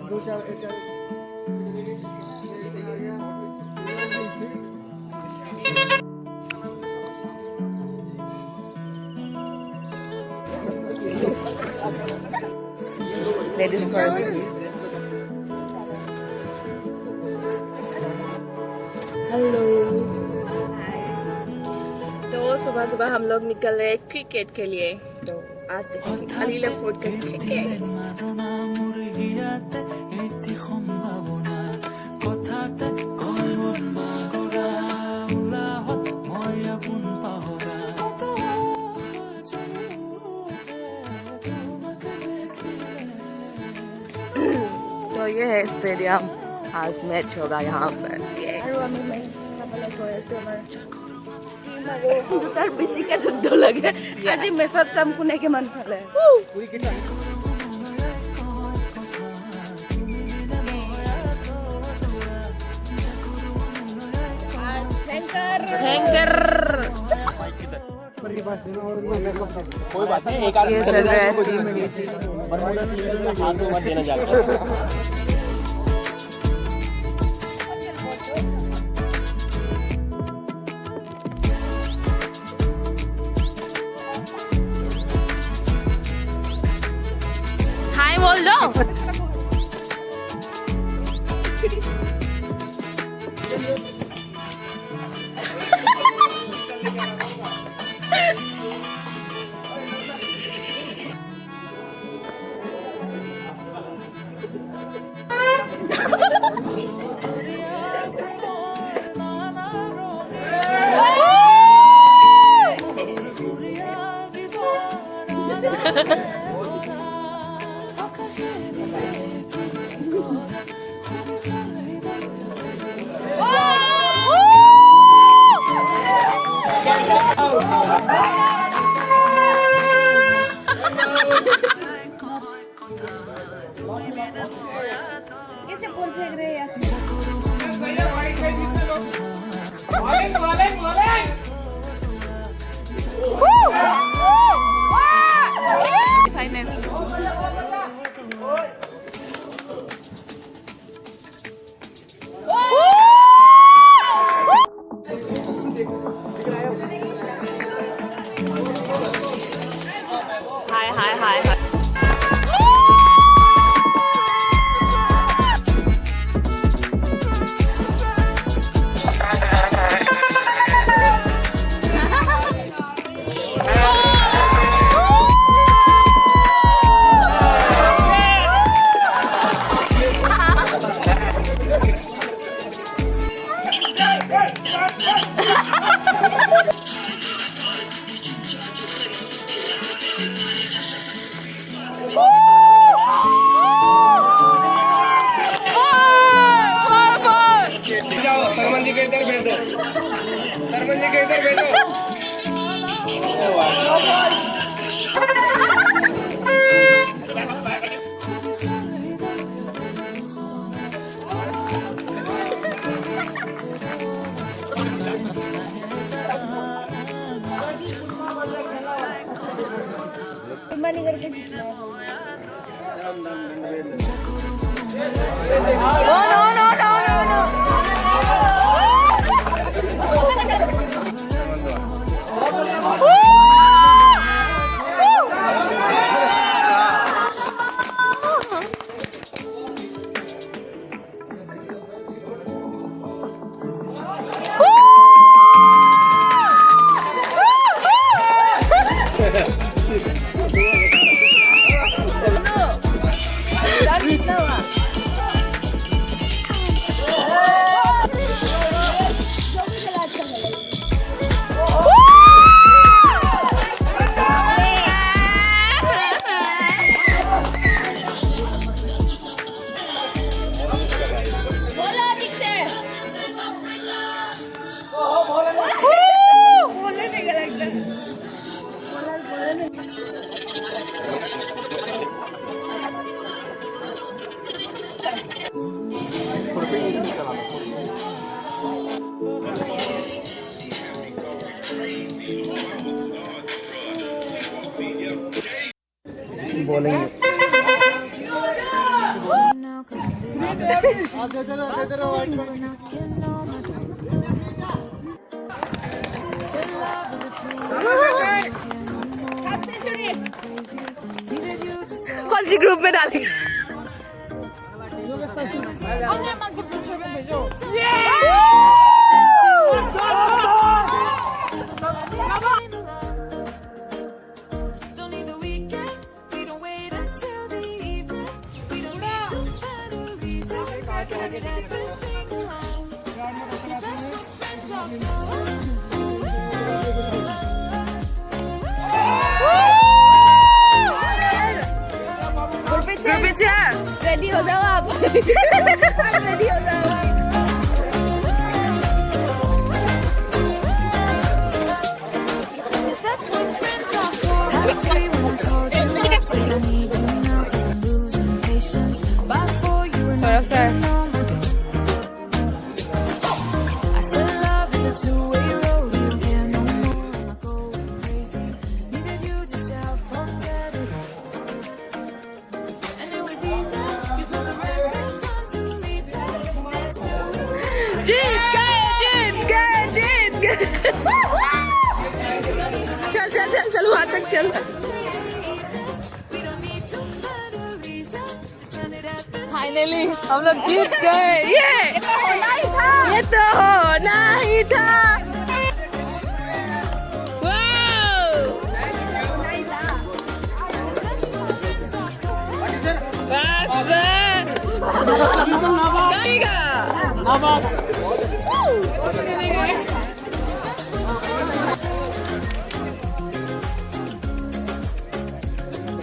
Ladies first. Hello. तो सुबह सुबह हम लोग निकल रहे हैं क्रिकेट के लिए। तो आज देखेंगे अलीला फोर्ट का क्रिकेट। तो ये है स्टेडियम, आज मैच होगा यहाँ पर। দুটাৰ বেছিকে যুদ্ধ লাগে আজি মেচত চাম কোনে কিমান ফালে। हैंकर कोई बात नहीं, एक आदमी चल रहा है 3 मिनट। हाथ में मत देना जाकर। हाय बोल दो। कैसे बॉल फेंक रहे हैं हाय हाय हाय हाय। सरमन जी के इधर भेज दो, सरमन जी के इधर भेजो। मनी करके No no no no no no। बोलेंगे कौन सी ग्रुप में डालेंगे? रेडी हो जाओ आप। रेडी हो जाओ। सौरभ सर चल चल चल चल वहां तक चल। फाइनली हम लोग जीत गए। ये तो होना ही था।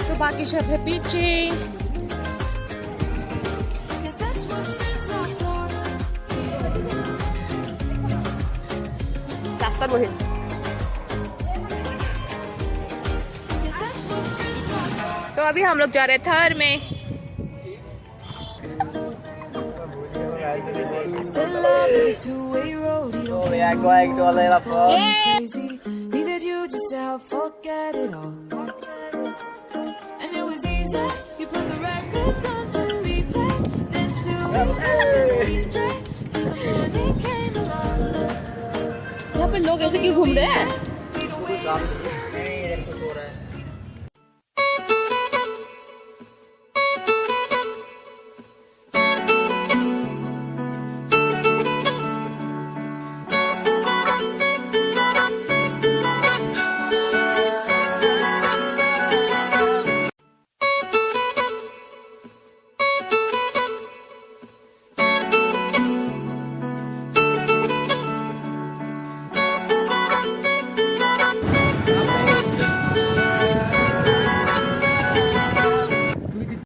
तो बाकी सब है पीछे। रास्ता रोहित तो अभी हम लोग जा रहे हैं थर में। यहाँ पे लोग ऐसे क्यों घूम रहे हैं?